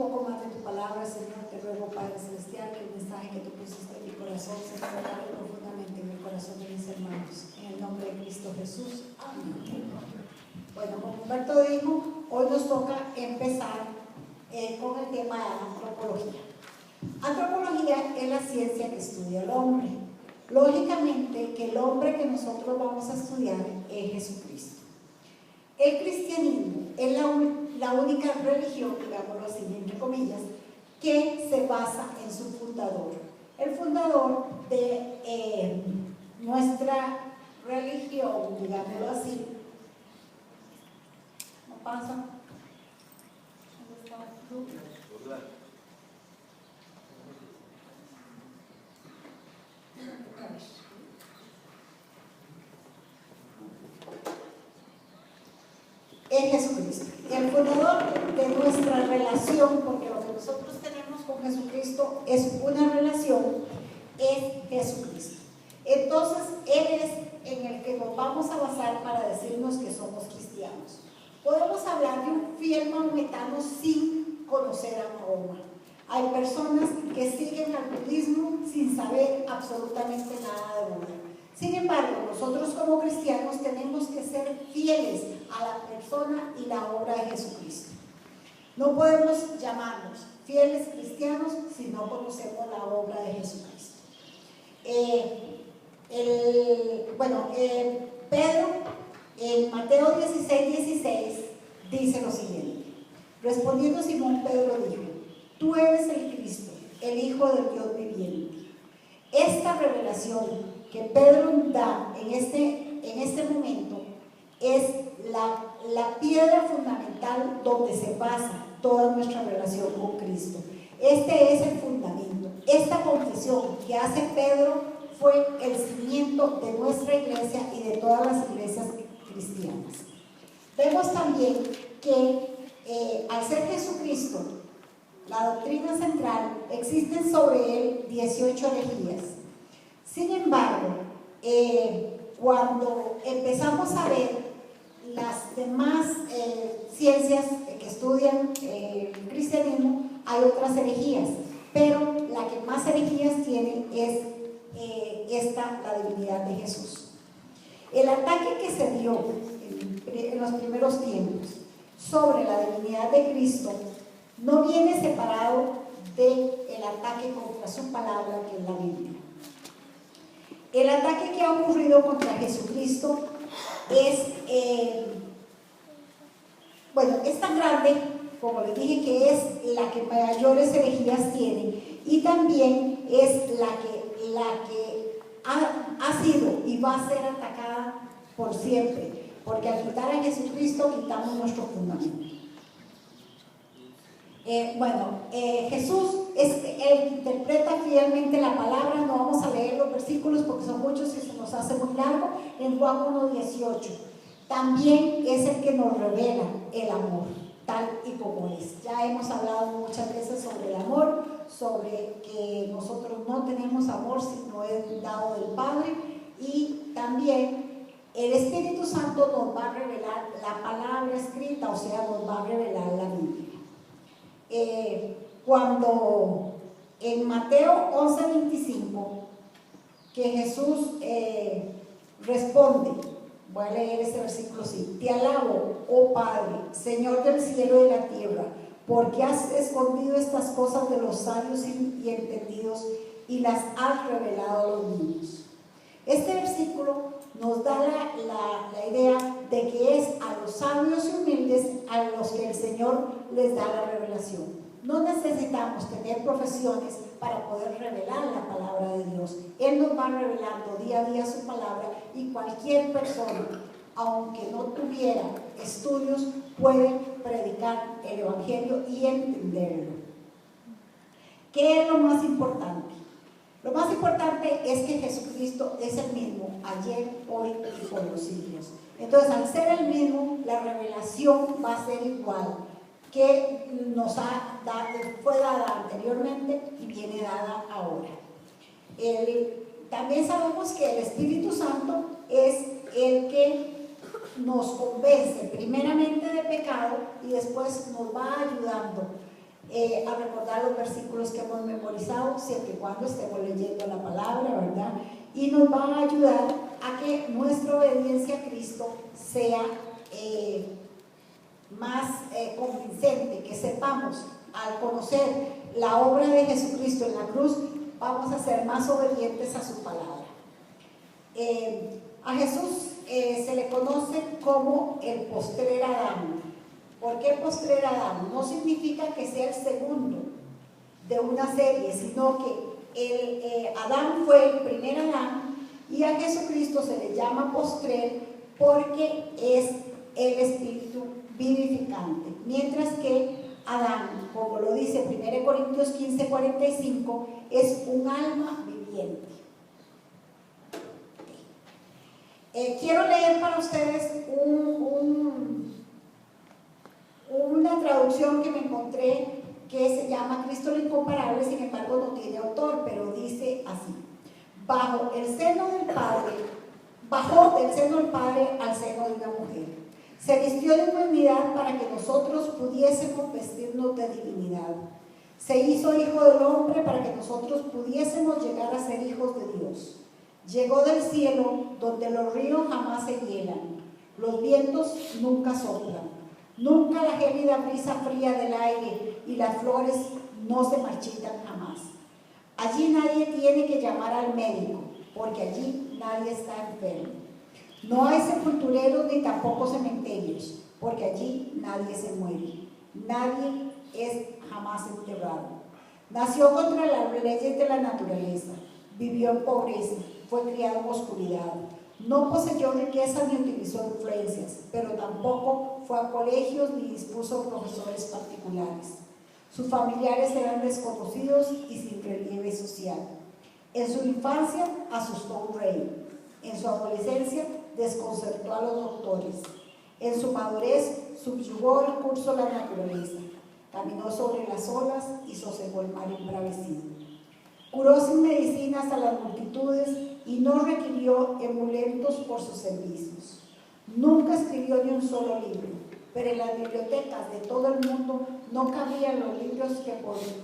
poco más de tu palabra, Señor. Te ruego, Padre Celestial, que el mensaje que tú pusiste en mi corazón se grabe profundamente en el corazón de mis hermanos. En el nombre de Cristo Jesús. Amén. Bueno, como Humberto dijo, hoy nos toca empezar con el tema de antropología. Antropología es la ciencia que estudia al hombre. Lógicamente que el hombre que nosotros vamos a estudiar es Jesucristo. El cristianismo es la única religión, digámoslo así, entre comillas, que se basa en su fundador. El fundador de nuestra religión, digámoslo así, ¿no pasa? ¿Dónde está tú? Es Jesucristo, el fundador de nuestra relación, porque lo que nosotros tenemos con Jesucristo es una relación, es Jesucristo. Entonces, Él es en el que nos vamos a basar para decirnos que somos cristianos. Podemos hablar de un fiel maometano sin conocer a Mahoma. Hay personas que siguen al budismo sin saber absolutamente nada de Buda. Sin embargo, nosotros como cristianos tenemos que ser fieles a la persona y la obra de Jesucristo. No podemos llamarnos fieles cristianos si no conocemos la obra de Jesucristo. Pedro, en Mateo 16:16, dice lo siguiente. Respondiendo Simón, Pedro dijo: tú eres el Cristo, el Hijo del Dios viviente. Esta revelación que Pedro da en este momento es la piedra fundamental donde se basa toda nuestra relación con Cristo. Este es el fundamento. Esta confesión que hace Pedro fue el cimiento de nuestra iglesia y de todas las iglesias cristianas. Vemos también que al ser Jesucristo la doctrina central, existen sobre él 18 herejías. Sin embargo, cuando empezamos a ver las demás ciencias que estudian el cristianismo, hay otras herejías, pero la que más herejías tiene es la divinidad de Jesús. El ataque que se dio en los primeros tiempos sobre la divinidad de Cristo no viene separado del ataque contra su palabra, que es la Biblia. El ataque que ha ocurrido contra Jesucristo es tan grande, como les dije, que es la que mayores herejías tiene, y también es la que ha sido y va a ser atacada por siempre, porque al quitar a Jesucristo quitamos nuestro fundamento. Jesús es el que interpreta fielmente la palabra. No vamos a leer los versículos porque son muchos y se nos hace muy largo. En Juan 1:18 también es el que nos revela el amor tal y como es. Ya hemos hablado muchas veces sobre el amor, sobre que nosotros no tenemos amor si no es dado del Padre, y también el Espíritu Santo nos va a revelar la palabra escrita, o sea, nos va a revelar la Biblia. Cuando en Mateo 11:25, que Jesús responde, voy a leer ese versículo así: te alabo, oh Padre, Señor del cielo y de la tierra, porque has escondido estas cosas de los sabios y entendidos y las has revelado a los niños. Este versículo nos da la idea de que es a los sabios y humildes a los que el Señor les da la revelación. No necesitamos tener profesiones para poder revelar la palabra de Dios. Él nos va revelando día a día su palabra, y cualquier persona, aunque no tuviera estudios, puede predicar el Evangelio y entenderlo. ¿Qué es lo más importante? Lo más importante es que Jesucristo es el mismo ayer, hoy y por los siglos. Entonces, al ser el mismo, la revelación va a ser igual, que fue dada anteriormente y viene dada ahora. También sabemos que el Espíritu Santo es el que nos convence primeramente de pecado y después nos va ayudando a recordar los versículos que hemos memorizado, siempre y cuando estemos leyendo la palabra, ¿verdad? Y nos va a ayudar a que nuestra obediencia a Cristo sea más convincente, que sepamos, al conocer la obra de Jesucristo en la cruz, vamos a ser más obedientes a su palabra. A Jesús se le conoce como el postrer Adán. ¿Por qué postrer Adán? No significa que sea el segundo de una serie, sino que Adán fue el primer Adán, y a Jesucristo se le llama postrer porque es el espíritu vivificante, mientras que Adán, como lo dice 1 Corintios 15:45, es un alma viviente. Quiero leer para ustedes una traducción que me encontré que se llama Cristo lo incomparable, sin embargo no tiene autor, pero dice así: bajó del seno del Padre al seno de una mujer. Se vistió de humanidad para que nosotros pudiésemos vestirnos de divinidad. Se hizo hijo del hombre para que nosotros pudiésemos llegar a ser hijos de Dios. Llegó del cielo, donde los ríos jamás se hielan, los vientos nunca soplan, nunca la gélida brisa fría del aire y las flores no se marchitan jamás. Allí nadie tiene que llamar al médico, porque allí nadie está enfermo. No hay sepultureros ni tampoco cementerios, porque allí nadie se muere. Nadie es jamás enterrado. Nació contra las leyes de la naturaleza, vivió en pobreza, fue criado en oscuridad. No poseyó riqueza ni utilizó influencias, pero tampoco fue a colegios ni dispuso profesores particulares. Sus familiares eran desconocidos y sin relieve social. En su infancia asustó un rey. En su adolescencia desconcertó a los doctores. En su madurez subyugó el curso de la naturaleza. Caminó sobre las olas y sosegó el mar embravecido. Curó sin medicinas a las multitudes y no requirió emulentos por sus servicios. Nunca escribió ni un solo libro, pero en las bibliotecas de todo el mundo no cabían los libros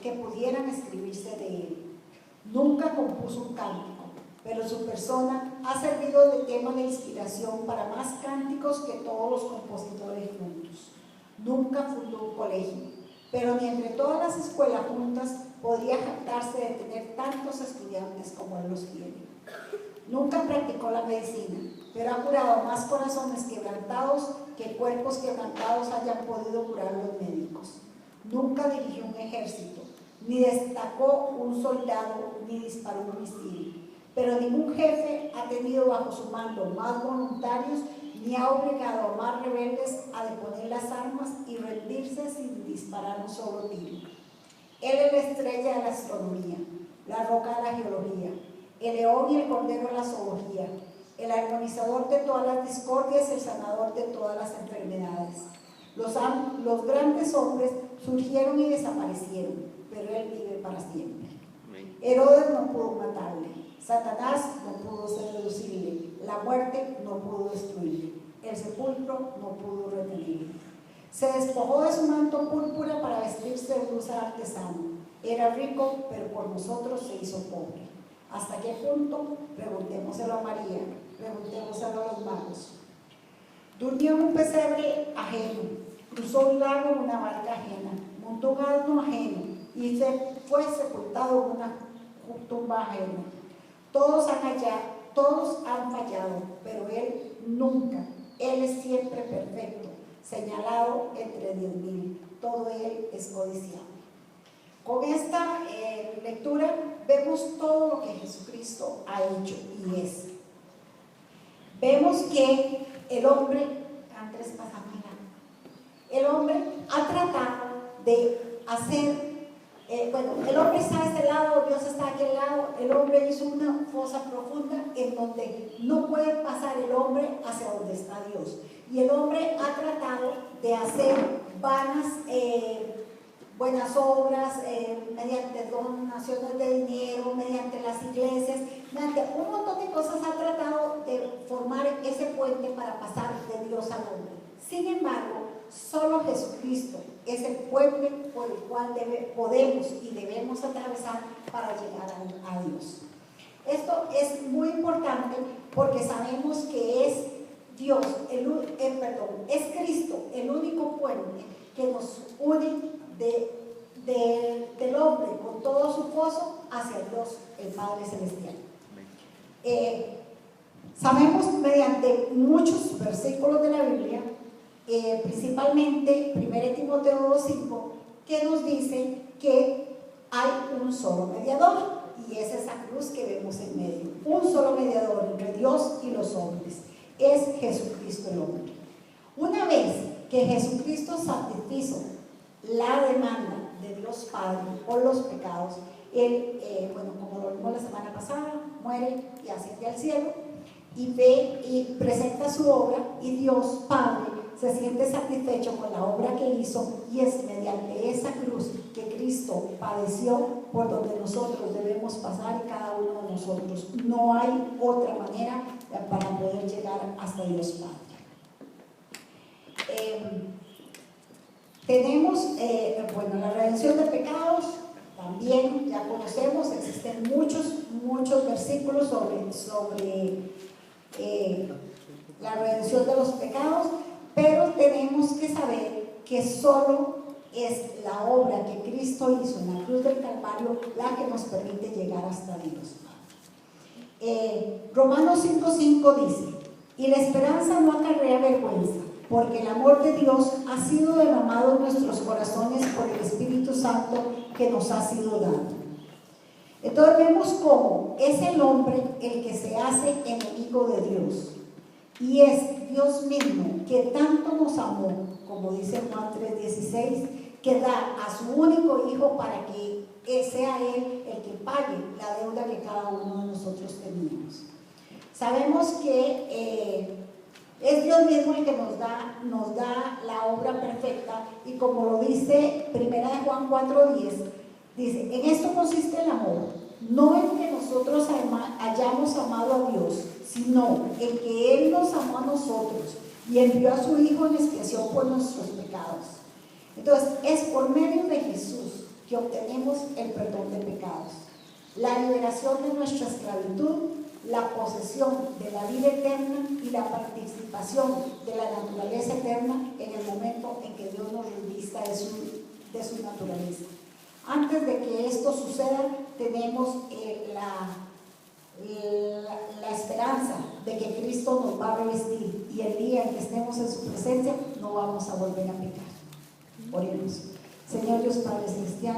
que pudieran escribirse de él. Nunca compuso un cántico, pero su persona ha servido de tema de inspiración para más cánticos que todos los compositores juntos. Nunca fundó un colegio, pero ni entre todas las escuelas juntas podría jactarse de tener tantos estudiantes como él los tiene. Nunca practicó la medicina, pero ha curado más corazones quebrantados que cuerpos quebrantados hayan podido curar los médicos. Nunca dirigió un ejército, ni destacó un soldado, ni disparó un misil. Pero ningún jefe ha tenido bajo su mando más voluntarios, ni ha obligado a más rebeldes a deponer las armas y rendirse sin disparar un solo tiro. Él es la estrella de la astronomía, la roca de la geología, el león y el cordero de la zoología, el armonizador de todas las discordias y el sanador de todas las enfermedades. Los grandes hombres surgieron y desaparecieron, pero él vive para siempre. Herodes no pudo matarle, Satanás no pudo seducirle, la muerte no pudo destruirle, el sepulcro no pudo retenerle. Se despojó de su manto púrpura para vestirse de blusa artesano. Era rico, pero por nosotros se hizo pobre. ¿Hasta qué punto? Preguntémoselo a María, preguntémoselo a los magos. Durmió en un pesebre ajeno, cruzó un lago en una barca ajena, montó un asno ajeno y fue sepultado en una tumba ajena. Todos han fallado, pero él nunca. Él es siempre perfecto, señalado entre 10.000. Todo él es codiciable. Con esta lectura vemos todo lo que Jesucristo ha hecho y es. Vemos que el hombre, Andrés Pasamina, el hombre ha tratado de hacer, el hombre está a este lado, Dios está a aquel lado, el hombre hizo una fosa profunda en donde no puede pasar el hombre hacia donde está Dios. Y el hombre ha tratado de hacer vanas buenas obras, mediante donaciones de dinero, mediante las iglesias, mediante un montón de cosas ha tratado de formar ese puente para pasar de Dios al hombre. Sin embargo, solo Jesucristo es el puente por el cual podemos y debemos atravesar para llegar a Dios. Esto es muy importante porque sabemos que es Dios, es Cristo el único puente que nos une del hombre con todo su gozo hacia Dios, el Padre Celestial. Sabemos mediante muchos versículos de la Biblia, principalmente 1 Timoteo 2:5, que nos dice que hay un solo mediador, y es esa cruz que vemos en medio. Un solo mediador entre Dios y los hombres, es Jesucristo el hombre. Una vez que Jesucristo satisfizo la demanda de Dios Padre por los pecados, Él, como lo vimos la semana pasada, muere y asciende al cielo, y ve y presenta su obra, y Dios Padre se siente satisfecho con la obra que hizo, y es mediante esa cruz que Cristo padeció por donde nosotros debemos pasar, y cada uno de nosotros. No hay otra manera para poder llegar hasta Dios Padre. Tenemos la redención de pecados. También ya conocemos, existen muchos versículos sobre la redención de los pecados, pero tenemos que saber que solo es la obra que Cristo hizo en la cruz del Calvario la que nos permite llegar hasta Dios. Romanos 5:5 dice: y la esperanza no acarrea vergüenza, porque el amor de Dios ha sido derramado en nuestros corazones por el Espíritu Santo que nos ha sido dado. Entonces vemos cómo es el hombre el que se hace enemigo de Dios, y es Dios mismo que tanto nos amó, como dice Juan 3:16, que da a su único Hijo para que sea Él el que pague la deuda que cada uno de nosotros teníamos. Sabemos que es Dios mismo el que nos da la obra perfecta, y como lo dice 1 Juan 4:10, dice: en esto consiste el amor, no en que nosotros hayamos amado a Dios, sino en que Él nos amó a nosotros y envió a su Hijo en expiación por nuestros pecados. Entonces, es por medio de Jesús que obtenemos el perdón de pecados, la liberación de nuestra esclavitud, la posesión de la vida eterna y la participación de la naturaleza eterna en el momento en que Dios nos revista de su naturaleza. Antes de que esto suceda, tenemos la esperanza de que Cristo nos va a revestir, y el día en que estemos en su presencia no vamos a volver a pecar. Oremos. Señor Dios Padre Celestial,